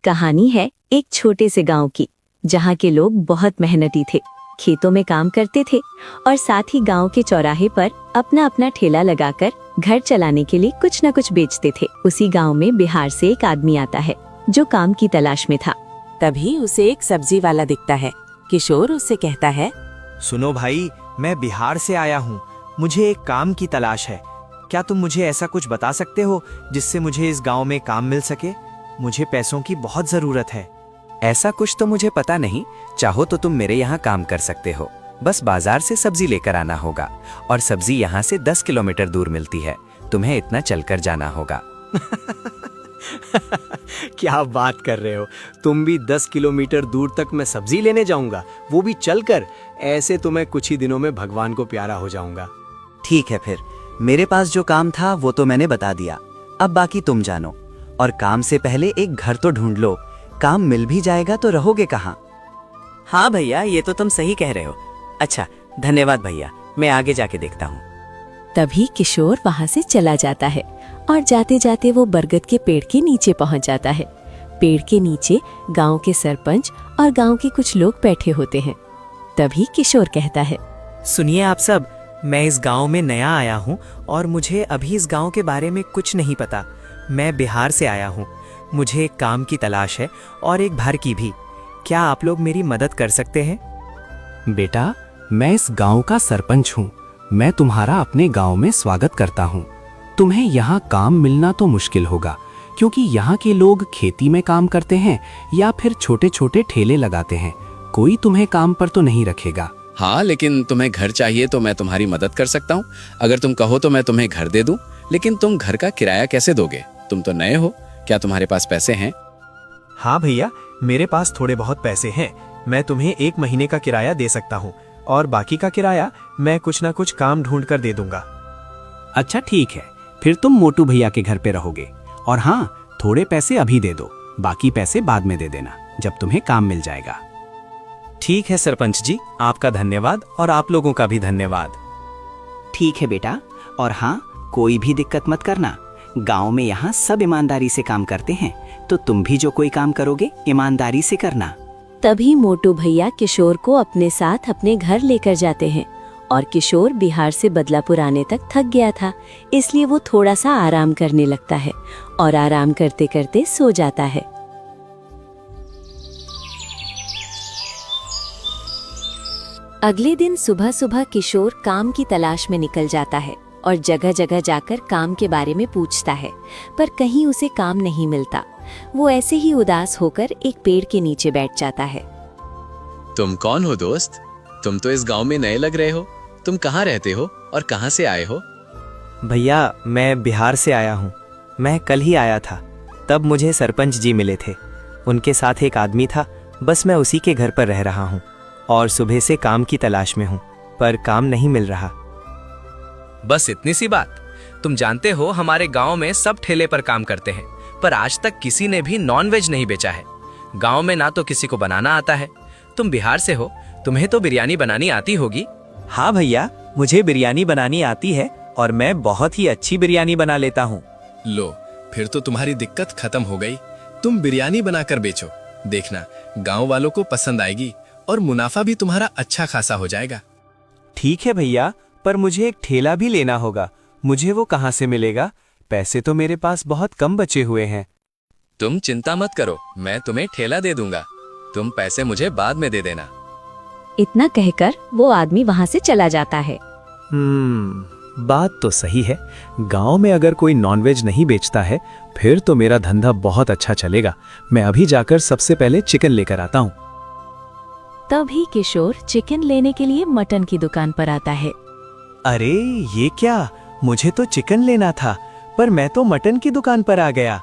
कहानी है एक छोटे से गांव की, जहां के लोग बहुत मेहनती थे, खेतों में काम करते थे और साथ ही गांव के चौराहे पर अपना अपना ठेला लगाकर घर चलाने के लिए कुछ न कुछ बेचते थे। उसी गांव में बिहार से एक आदमी आता है जो काम की तलाश में था। तभी उसे एक सब्जी वाला दिखता है। किशोर उससे कहता है, सुनो भाई, मैं बिहार से आया हूँ, मुझे एक काम की तलाश है। क्या तुम मुझे ऐसा कुछ बता सकते हो जिससे मुझे इस गांव में काम मिल सके? मुझे पैसों की बहुत जरूरत है। ऐसा कुछ तो मुझे पता नहीं, चाहो तो तुम मेरे यहाँ काम कर सकते हो। बस बाजार से सब्जी लेकर आना होगा और सब्जी यहाँ से 10 किलोमीटर दूर मिलती है। तुम्हें इतना चलकर जाना होगा। क्या बात कर रहे हो? तुम भी 10 किलोमीटर दूर तक मैं सब्जी लेने जाऊंगा, वो भी चलकर? ऐसे तो मैं कुछ ही दिनों में भगवान को प्यारा हो जाऊंगा। ठीक है, फिर मेरे पास जो काम था वो तो मैंने बता दिया, अब बाकी तुम जानो। और काम से पहले एक घर तो ढूंढ लो, काम मिल भी जाएगा तो रहोगे कहाँ। हाँ भैया, ये तो तुम सही कह रहे हो। अच्छा, धन्यवाद भैया, मैं आगे जाके देखता हूँ। तभी किशोर वहां से चला जाता है और जाते जाते वो बरगद के पेड़ के नीचे पहुंच जाता है। पेड़ के नीचे गांव के सरपंच और गांव के कुछ लोग बैठे होते हैं। तभी किशोर कहता है, सुनिए आप सब, मैं इस गांव में नया आया हूं और मुझे अभी इस गांव के बारे में कुछ नहीं पता। मैं बिहार से आया हूं, मुझे एक काम की तलाश है और एक घर की भी। क्या आप लोग मेरी मदद कर सकते हैं? बेटा, मैं इस गांव का सरपंच हूँ। मैं तुम्हारा अपने गांव में स्वागत करता हूँ। तुम्हें यहाँ काम मिलना तो मुश्किल होगा, क्योंकि यहाँ के लोग खेती में काम करते हैं या फिर छोटे छोटे ठेले लगाते हैं। कोई तुम्हें काम पर तो नहीं रखेगा। हाँ, लेकिन तुम्हें घर चाहिए तो मैं तुम्हारी मदद कर सकता हूँ। अगर तुम कहो तो मैं तुम्हें घर दे दूँ, लेकिन तुम घर का किराया कैसे दोगे? तुम तो नए हो, क्या तुम्हारे पास पैसे हैं? हाँ भैया, मेरे पास थोड़े बहुत पैसे हैं। मैं तुम्हें 1 महीने का किराया दे सकता हूँ और बाकी का किराया मैं कुछ ना कुछ काम ढूंढ कर दे दूंगा। अच्छा ठीक है, फिर तुम मोटू भैया के घर पे रहोगे। और हाँ, थोड़े पैसे अभी दे दो, बाकी पैसे बाद में दे देना जब तुम्हें काम मिल जाएगा। ठीक है सरपंच जी, आपका धन्यवाद और आप लोगों का भी धन्यवाद। ठीक है बेटा, और हाँ, कोई भी दिक्कत मत करना। गांव में यहाँ सब ईमानदारी से काम करते हैं, तो तुम भी जो कोई काम करोगे ईमानदारी से करना। तभी मोटू भैया किशोर को अपने साथ अपने घर लेकर जाते हैं और किशोर बिहार से बदलापुर आने तक थक गया था, इसलिए वो थोड़ा सा आराम करने लगता है और आराम करते करते सो जाता है। अगले दिन सुबह सुबह किशोर काम की तलाश में निकल जाता है और जगह जगह जाकर काम के बारे में पूछता है, पर कहीं उसे काम नहीं मिलता। वो ऐसे ही उदास होकर एक पेड़ के नीचे बैठ जाता है। तुम कौन हो दोस्त? तुम तो इस गांव में नए लग रहे हो। तुम कहाँ रहते हो और कहाँ से आए हो? भैया, मैं बिहार से आया हूँ। मैं कल ही आया था, तब मुझे सरपंच जी मिले थे। उनके साथ एक आदमी था, बस मैं उसी के घर पर रह रहा हूँ और सुबह से काम की तलाश में हूँ, पर काम नहीं मिल रहा। बस इतनी सी बात? तुम जानते हो हमारे गांव में सब ठेले पर काम करते हैं, पर आज तक किसी ने भी नॉनवेज नहीं बेचा है। गांव में ना तो किसी को बनाना आता है। तुम बिहार से हो, तुम्हें तो बिरयानी बनानी आती होगी। हाँ भैया, मुझे बिरयानी बनानी आती है और मैं बहुत ही अच्छी बिरयानी बना लेता हूँ। लो, फिर तो तुम्हारी दिक्कत खत्म हो गई। तुम बिरयानी बनाकर बेचो, देखना गांव वालों को पसंद आएगी और मुनाफा भी तुम्हारा अच्छा खासा हो जाएगा। ठीक है भैया, पर मुझे एक ठेला भी लेना होगा। मुझे वो कहाँ से मिलेगा? पैसे तो मेरे पास बहुत कम बचे हुए हैं। तुम चिंता मत करो, मैं तुम्हें ठेला दे दूंगा। तुम पैसे मुझे बाद में दे देना। इतना कहकर वो आदमी वहां से चला जाता है। बात तो सही है। गांव में अगर कोई नॉनवेज नहीं बेचता है, फिर तो मेरा धंधा बहुत अच्छा चलेगा। मैं अभी जाकर सबसे पहले चिकन लेकर आता हूँ। तभी किशोर चिकन लेने के लिए मटन की दुकान पर आता है। अरे ये क्या, मुझे तो चिकन लेना था, पर मैं तो मटन की दुकान पर आ गया।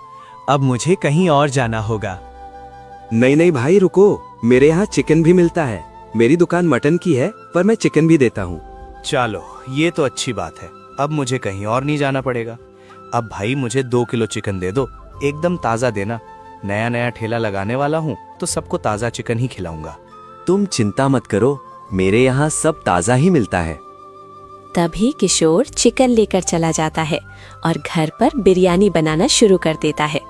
अब मुझे कहीं और जाना होगा। नहीं भाई रुको, मेरे यहाँ चिकन भी मिलता है। मेरी दुकान मटन की है, पर मैं चिकन भी देता हूँ। चलो, ये तो अच्छी बात है। अब मुझे कहीं और नहीं जाना पड़ेगा। अब भाई मुझे 2 किलो चिकन दे दो, एकदम ताज़ा देना। नया नया ठेला लगाने वाला हूँ तो सबको ताज़ा चिकन ही खिलाऊंगा। तुम चिंता मत करो, मेरे यहाँ सब ताज़ा ही मिलता है। तभी किशोर चिकन लेकर चला जाता है और घर पर बिरयानी बनाना शुरू कर देता है।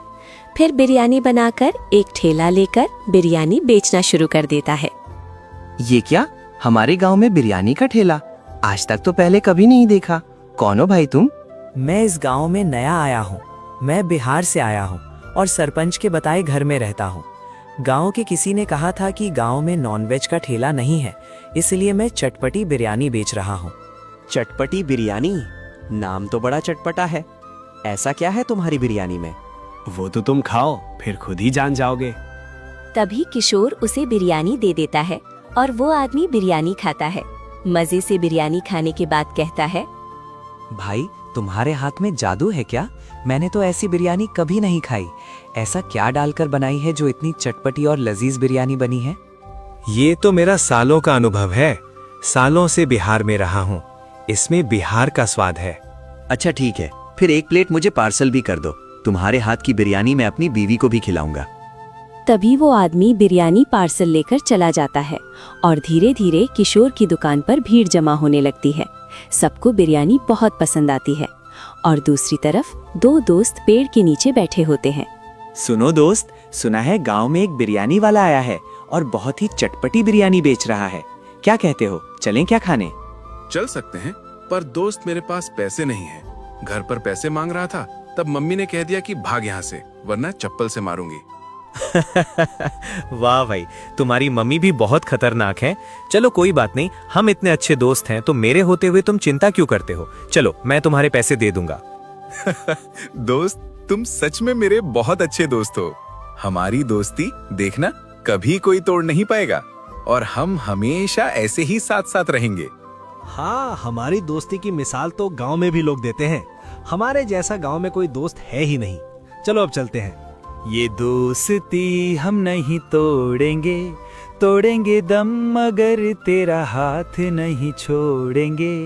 फिर बिरयानी बनाकर एक ठेला लेकर बिरयानी बेचना शुरू कर देता है। ये क्या, हमारे गांव में बिरयानी का ठेला? आज तक तो पहले कभी नहीं देखा। कौन हो भाई तुम? मैं इस गांव में नया आया हूँ। मैं बिहार से आया हूँ और सरपंच के बताए घर में रहता हूँ। गांव के किसी ने कहा था कि गांव में नॉनवेज का ठेला नहीं है, इसलिए मैं चटपटी बिरयानी बेच रहा हूँ। चटपटी बिरयानी? नाम तो बड़ा चटपटा है। ऐसा क्या है तुम्हारी बिरयानी में? वो तो तुम खाओ, फिर खुद ही जान जाओगे। तभी किशोर उसे बिरयानी दे देता है और वो आदमी बिरयानी खाता है। मजे से बिरयानी खाने के बाद कहता है, भाई तुम्हारे हाथ में जादू है क्या? मैंने तो ऐसी बिरयानी कभी नहीं खाई। ऐसा क्या डालकर बनाई है जो इतनी चटपटी और लजीज बिरयानी बनी है? ये तो मेरा सालों का अनुभव है। सालों से बिहार में रहा हूँ। इसमें बिहार का स्वाद है। अच्छा ठीक है, फिर एक प्लेट मुझे पार्सल भी कर दो। तुम्हारे हाथ की बिरयानी मैं अपनी बीवी को भी खिलाऊंगा। तभी वो आदमी बिरयानी पार्सल लेकर चला जाता है और धीरे धीरे किशोर की दुकान पर भीड़ जमा होने लगती है। सबको बिरयानी बहुत पसंद आती है और दूसरी तरफ दो दोस्त पेड़ के नीचे बैठे होते हैं। सुनो दोस्त, सुना है गांव में एक बिरयानी वाला आया है और बहुत ही चटपटी बिरयानी बेच रहा है। क्या कहते हो, चलें क्या खाने? चल सकते हैं, पर दोस्त मेरे पास पैसे नहीं है। घर पर पैसे मांग रहा था, तब मम्मी ने कह दिया कि भाग यहाँ से, वरना चप्पल से मारूंगी। वाह भाई, तुम्हारी मम्मी भी बहुत खतरनाक है। चलो कोई बात नहीं, हम इतने अच्छे दोस्त हैं तो मेरे होते हुए तुम चिंता क्यों करते हो? चलो मैं तुम्हारे पैसे दे दूंगा। दोस्त, तुम सच में मेरे बहुत अच्छे दोस्त हो। हमारी दोस्ती देखना कभी कोई तोड़ नहीं पाएगा और हम हमेशा ऐसे ही साथ साथ रहेंगे। हाँ, हमारी दोस्ती की मिसाल तो गांव में भी लोग देते हैं। हमारे जैसा गांव में कोई दोस्त है ही नहीं। चलो अब चलते हैं। ये दोस्ती हम नहीं तोड़ेंगे, तोड़ेंगे दम मगर तेरा हाथ नहीं छोड़ेंगे।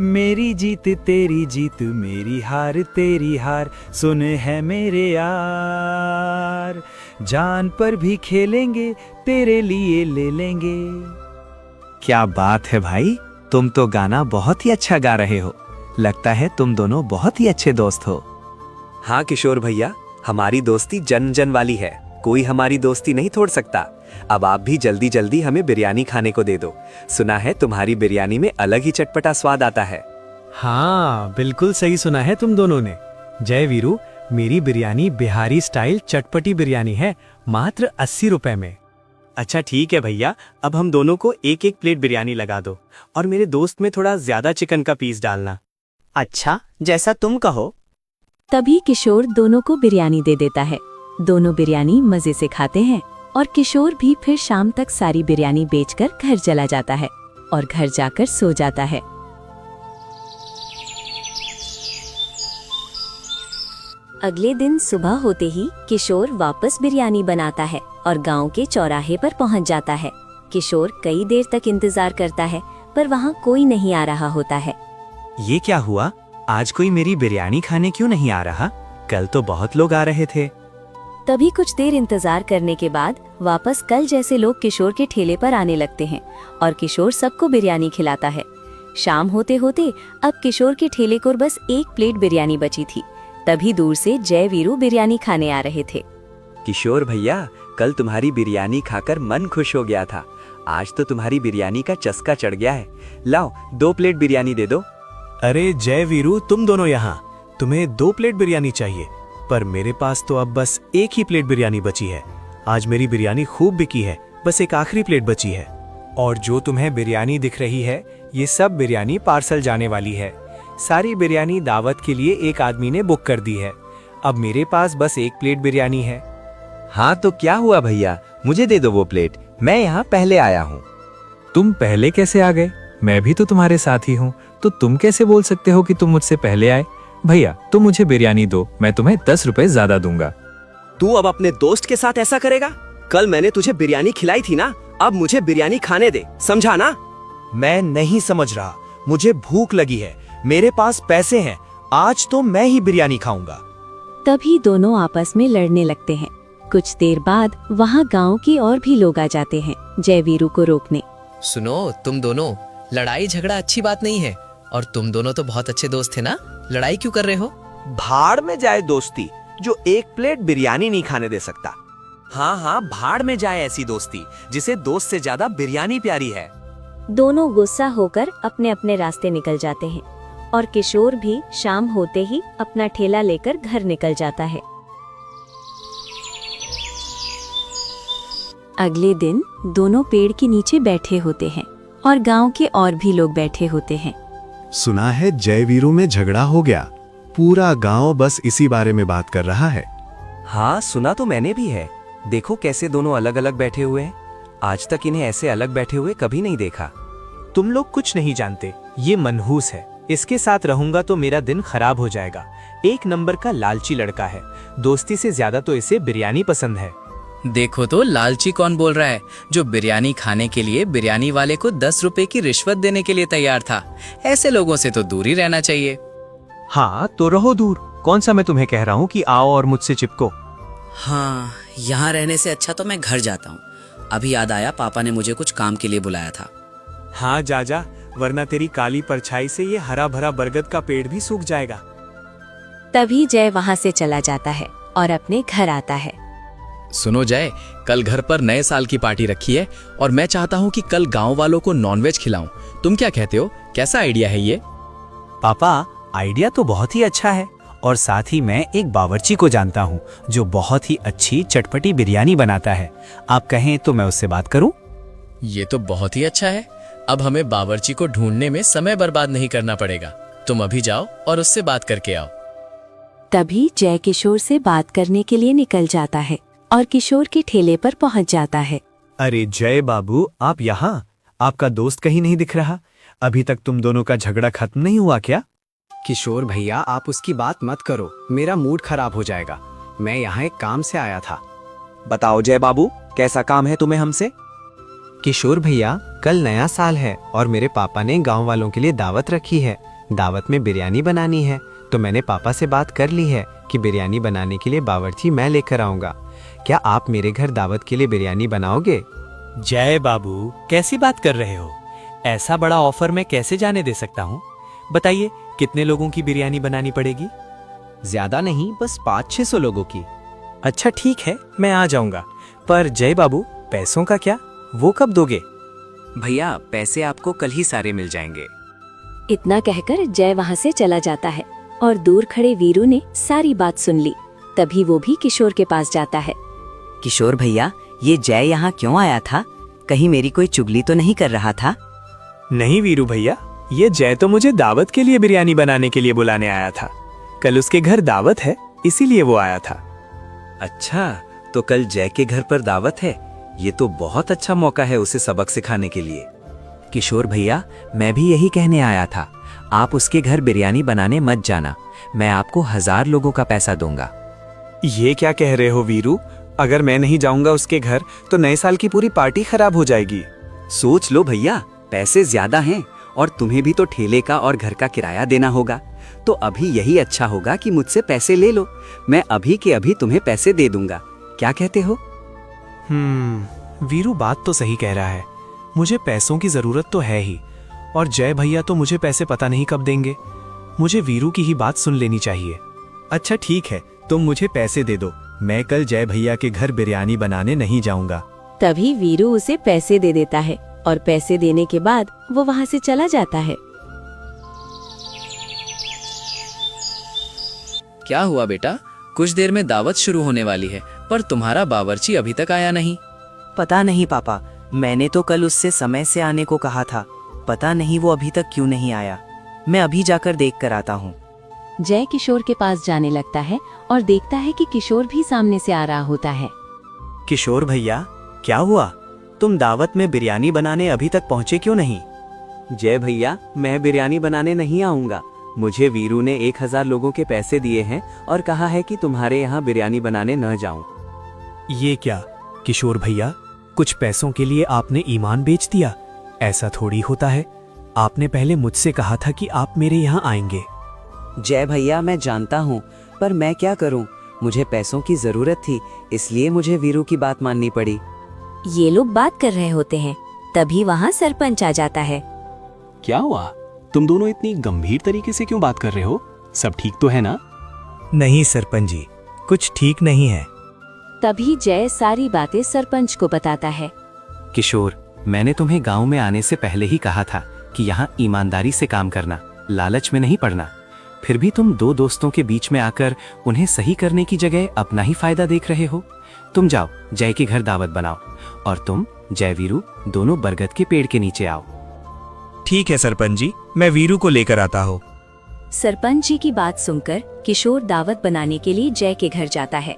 मेरी जीत तेरी जीत, मेरी हार तेरी हार, सुन है मेरे यार। जान पर भी खेलेंगे, तेरे लिए ले लेंगे। क्या बात है भाई, तुम तो गाना बहुत ही अच्छा गा रहे हो। लगता है तुम दोनों बहुत ही अच्छे दोस्त हो। हाँ किशोर भैया, हमारी दोस्ती जन जन वाली है। कोई हमारी दोस्ती नहीं तोड़ सकता। अब आप भी जल्दी जल्दी हमें बिरयानी खाने को दे दो। सुना है तुम्हारी बिरयानी में अलग ही चटपटा स्वाद आता है। हाँ, बिल्कुल सही सुना है तुम दोनों ने। जय वीरू, मेरी बिरयानी बिहारी स्टाइल चटपटी बिरयानी है, मात्र 80 रुपए में। अच्छा ठीक है भैया, अब हम दोनों को एक एक प्लेट बिरयानी लगा दो और मेरे दोस्त में थोड़ा ज्यादा चिकन का पीस डालना। अच्छा, जैसा तुम कहो। तभी किशोर दोनों को बिरयानी दे देता है। दोनों बिरयानी मजे से खाते हैं और किशोर भी फिर शाम तक सारी बिरयानी बेचकर घर चला जाता है और घर जाकर सो जाता है। अगले दिन सुबह होते ही किशोर वापस बिरयानी बनाता है और गांव के चौराहे पर पहुंच जाता है। किशोर कई देर तक इंतजार करता है पर वहां कोई नहीं आ रहा होता है। ये क्या हुआ? आज कोई मेरी बिरयानी खाने क्यों नहीं आ रहा? कल तो बहुत लोग आ रहे थे। तभी कुछ देर इंतजार करने के बाद वापस कल जैसे लोग किशोर के ठेले पर आने लगते हैं और किशोर सबको बिरयानी खिलाता है। शाम होते होते अब किशोर के ठेले को बस एक प्लेट बिरयानी बची थी। तभी दूर से जय वीरू बिरयानी खाने आ रहे थे। किशोर भैया, कल तुम्हारी बिरयानी खाकर मन खुश हो गया था। आज तो तुम्हारी बिरयानी का चस्का चढ़ गया है। लाओ 2 प्लेट बिरयानी दे दो। अरे जय वीरू, तुम दोनों यहाँ। तुम्हें 2 प्लेट बिरयानी चाहिए, पर मेरे पास तो अब बस एक ही प्लेट बिरयानी बची है। आज मेरी बिरयानी खूब बिकी है, बस एक आखिरी प्लेट बची है। और जो तुम्हें बिरयानी दिख रही है, ये सब बिरयानी पार्सल जाने वाली है। सारी बिरयानी दावत के लिए एक आदमी ने बुक कर दी है। अब मेरे पास बस एक प्लेट बिरयानी है। हाँ तो क्या हुआ भैया, मुझे दे दो वो प्लेट। मैं यहाँ पहले आया हूँ। तुम पहले कैसे आ गए? मैं भी तो तुम्हारे साथ ही हूँ, तो तुम कैसे बोल सकते हो कि तुम मुझसे पहले आए? भैया तुम मुझे बिरयानी दो, मैं तुम्हें 10 रुपए ज्यादा दूंगा। तू अब अपने दोस्त के साथ ऐसा करेगा? कल मैंने तुझे बिरयानी खिलाई थी ना, अब मुझे बिरयानी खाने दे, समझा ना? मैं नहीं समझ रहा, मुझे भूख लगी है, मेरे पास पैसे हैं, आज तो मैं ही बिरयानी खाऊंगा। तभी दोनों आपस में लड़ने लगते हैं। कुछ देर बाद वहाँ गांव के और भी लोग आ जाते हैं जय वीरू को रोकने। सुनो तुम दोनों, लड़ाई झगड़ा अच्छी बात नहीं है और तुम दोनों तो बहुत अच्छे दोस्त थे ना, लड़ाई क्यों कर रहे हो? भाड़ में जाए दोस्ती, जो एक प्लेट बिरयानी नहीं खाने दे सकता। हाँ हाँ, भाड़ में जाए ऐसी दोस्ती जिसे दोस्त से ज्यादा बिरयानी प्यारी है। दोनों गुस्सा होकर अपने अपने रास्ते निकल जाते हैं और किशोर भी शाम होते ही अपना ठेला लेकर घर निकल जाता है। अगले दिन दोनों पेड़ के नीचे बैठे होते हैं और गांव के और भी लोग बैठे होते हैं। सुना है जय वीरू में झगड़ा हो गया, पूरा गांव बस इसी बारे में बात कर रहा है। हाँ सुना तो मैंने भी है। देखो कैसे दोनों अलग अलग बैठे हुए हैं। आज तक इन्हें ऐसे अलग बैठे हुए कभी नहीं देखा। तुम लोग कुछ नहीं जानते, ये मनहूस है। इसके साथ रहूंगा तो मेरा दिन खराब हो जाएगा। एक नंबर का लालची लड़का है। दोस्ती से ज्यादा तो इसे बिरयानी पसंद है। देखो तो लालची कौन बोल रहा है, जो बिरयानी खाने के लिए बिरयानी वाले को 10 रुपए की रिश्वत देने के लिए तैयार था। ऐसे लोगों से तो दूर ही रहना चाहिए। हाँ तो रहो दूर। कौन सा मैं तुम्हें कह रहा हूँ कि आओ और मुझसे चिपको। हाँ, यहाँ रहने से अच्छा तो मैं घर जाता हूँ। अभी याद आया, पापा ने मुझे कुछ काम के लिए बुलाया था। हाँ जा, वरना तेरी काली परछाई से ये हरा भरा बरगद का पेड़ भी सूख जाएगा। तभी जय वहाँ से चला जाता है और अपने घर आता है। सुनो जय, कल घर पर नए साल की पार्टी रखी है और मैं चाहता हूँ कि कल गांव वालों को नॉनवेज खिलाऊं। तुम क्या कहते हो, कैसा आइडिया है ये? पापा, आइडिया तो बहुत ही अच्छा है और साथ ही मैं एक बावर्ची को जानता हूँ जो बहुत ही अच्छी चटपटी बिरयानी बनाता है। आप कहें तो मैं उससे बात करूँ? ये तो बहुत ही अच्छा है। अब हमें बावर्ची को ढूंढने में समय बर्बाद नहीं करना पड़ेगा। तुम अभी जाओ और उससे बात करके आओ। तभी जय किशोर से बात करने के लिए निकल जाता है और किशोर के ठेले पर पहुंच जाता है। अरे जय बाबू, आप यहाँ? आपका दोस्त कहीं नहीं दिख रहा। अभी तक तुम दोनों का झगड़ा खत्म नहीं हुआ क्या? किशोर भैया, आप उसकी बात मत करो, मेरा मूड खराब हो जाएगा। मैं यहाँ एक काम से आया था। बताओ जय बाबू, कैसा काम है तुम्हें हमसे? किशोर भैया, कल नया साल है और मेरे पापा ने गांव वालों के लिए दावत रखी है। दावत में बिरयानी बनानी है, तो मैंने पापा से बात कर ली है कि बिरयानी बनाने के लिए बावर्ची मैं लेकर आऊंगा। क्या आप मेरे घर दावत के लिए बिरयानी बनाओगे? जय बाबू, कैसी बात कर रहे हो? ऐसा बड़ा ऑफर मैं कैसे जाने दे सकता हूँ? बताइए, कितने लोगों की बिरयानी बनानी पड़ेगी? ज्यादा नहीं, बस 500-600 लोगों की। अच्छा ठीक है, मैं आ जाऊंगा। पर जय बाबू, पैसों का क्या? वो कब दोगे? भैया, पैसे आपको कल ही सारे मिल जाएंगे। इतना कहकर जय वहाँ से चला जाता है और दूर खड़े वीरू ने सारी बात सुन ली। तभी वो भी किशोर के पास जाता है। किशोर भैया, ये जय यहाँ क्यों आया था? कहीं मेरी कोई चुगली तो नहीं कर रहा था? नहीं वीरू भैया, ये जय तो मुझे दावत के लिए बिरयानी बनाने के लिए बुलाने आया था। कल उसके घर दावत है, इसीलिए वो आया था। अच्छा, तो कल जय के घर पर दावत है। ये तो बहुत अच्छा मौका है उसे सबक सिखाने के लिए। किशोर भैया, मैं भी यही कहने आया था। आप उसके घर बिरयानी बनाने मत जाना। मैं आपको 1000 लोगों का पैसा दूंगा। ये क्या कह रहे हो वीरू? अगर मैं नहीं जाऊंगा उसके घर तो नए साल की पूरी पार्टी खराब हो जाएगी। सोच लो भैया, पैसे ज्यादा हैं और तुम्हें भी तो ठेले का और घर का किराया देना होगा। तो अभी यही अच्छा होगा कि मुझसे पैसे ले लो। मैं अभी के अभी तुम्हें पैसे दे दूंगा। क्या कहते हो? वीरू बात तो सही कह रहा है। मुझे पैसों की जरूरत तो है ही, और जय भैया तो मुझे पैसे पता नहीं कब देंगे। मुझे वीरू की ही बात सुन लेनी चाहिए। अच्छा ठीक है, तुम मुझे पैसे दे दो। मैं कल जय भैया के घर बिरयानी बनाने नहीं जाऊंगा। तभी वीरू उसे पैसे दे देता है और पैसे देने के बाद वो वहाँ से चला जाता है। क्या हुआ बेटा? कुछ देर में दावत शुरू होने वाली है, पर तुम्हारा बावर्ची अभी तक आया नहीं। पता नहीं पापा, मैंने तो कल उससे समय से आने को कहा था। पता नहीं वो अभी तक क्यों नहीं आया। मैं अभी जाकर देख कर आता हूँ। जय किशोर के पास जाने लगता है और देखता है कि किशोर भी सामने से आ रहा होता है। किशोर भैया, क्या हुआ? तुम दावत में बिरयानी बनाने अभी तक पहुँचे क्यों नहीं? जय भैया, मैं बिरयानी बनाने नहीं आऊंगा। मुझे वीरू ने 1000 लोगों के पैसे दिए हैं और कहा है कि तुम्हारे यहाँ बिरयानी बनाने न जाऊं। ये क्या किशोर भैया, कुछ पैसों के लिए आपने ईमान बेच दिया? ऐसा थोड़ी होता है। आपने पहले मुझसे कहा था कि आप मेरे यहाँ आएंगे। जय भैया, मैं जानता हूँ, पर मैं क्या करूँ? मुझे पैसों की जरूरत थी, इसलिए मुझे वीरू की बात माननी पड़ी। ये लोग बात कर रहे होते हैं, तभी वहाँ सरपंच आ जाता है। क्या हुआ? तुम दोनों इतनी गंभीर तरीके से क्यों बात कर रहे हो? सब ठीक तो है ना? नहीं सरपंच जी, कुछ ठीक नहीं है। तभी जय सारी बातें सरपंच को बताता है। किशोर, मैंने तुम्हें गांव में आने से पहले ही कहा था कि यहाँ ईमानदारी से काम करना, लालच में नहीं पड़ना। फिर भी तुम दो दोस्तों के बीच में आकर उन्हें सही करने की जगह अपना ही फायदा देख रहे हो। तुम जाओ, जय के घर दावत बनाओ, और तुम जय वीरू दोनों बरगद के पेड़ के नीचे आओ। ठीक है सरपंच जी, मैं वीरू को लेकर आता हूँ। सरपंच जी की बात सुनकर किशोर दावत बनाने के लिए जय के घर जाता है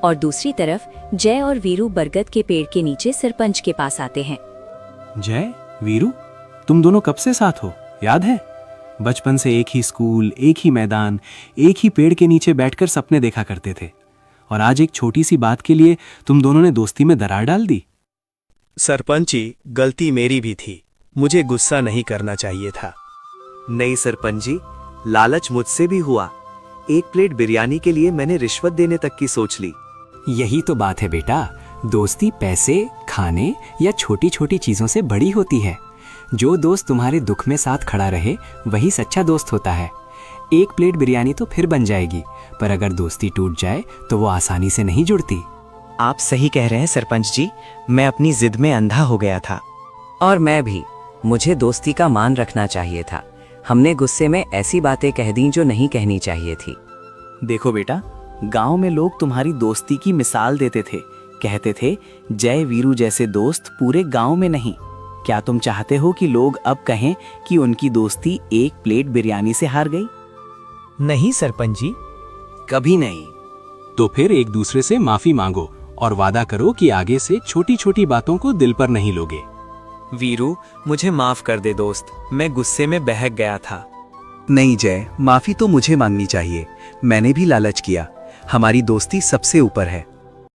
और दूसरी तरफ जय और वीरू बरगद के पेड़ के नीचे सरपंच के पास आते हैं। जय, वीरू, तुम दोनों कब से साथ हो, याद है? बचपन से एक ही स्कूल, एक ही मैदान, एक ही पेड़ के नीचे बैठकर सपने देखा करते थे, और आज एक छोटी सी बात के लिए तुम दोनों ने दोस्ती में दरार डाल दी। सरपंच जी, गलती मेरी भी थी, मुझे गुस्सा नहीं करना चाहिए था। नहीं सरपंच जी, लालच मुझसे भी हुआ। एक प्लेट बिरयानी के लिए मैंने रिश्वत देने तक की सोच ली। यही तो बात है बेटा, दोस्ती पैसे, खाने या छोटी छोटी चीजों से बड़ी होती है। जो दोस्त तुम्हारे दुख में साथ खड़ा रहे वही सच्चा दोस्त होता है। एक प्लेट बिरयानी तो फिर बन जाएगी, पर अगर दोस्ती टूट जाए तो वो आसानी से नहीं जुड़ती। आप सही कह रहे हैं सरपंच जी, मैं अपनी जिद में अंधा हो गया था। और मैं भी, मुझे दोस्ती का मान रखना चाहिए था। हमने गुस्से में ऐसी बातें कह दी जो नहीं कहनी चाहिए थी। देखो बेटा, गांव में लोग तुम्हारी दोस्ती की मिसाल देते थे, कहते थे जय वीरू जैसे दोस्त पूरे गांव में नहीं। क्या तुम चाहते हो कि लोग अब कहें कि उनकी दोस्ती एक प्लेट बिरयानी से हार गई? नहीं सरपंच जी, कभी नहीं। तो फिर एक दूसरे से माफी मांगो और वादा करो कि आगे से छोटी छोटी बातों को दिल पर नहीं लोगे। वीरू, मुझे माफ कर दे दोस्त, मैं गुस्से में बहक गया था। नहीं जय, माफी तो मुझे मांगनी चाहिए। मैंने भी लालच किया। हमारी दोस्ती सबसे ऊपर है।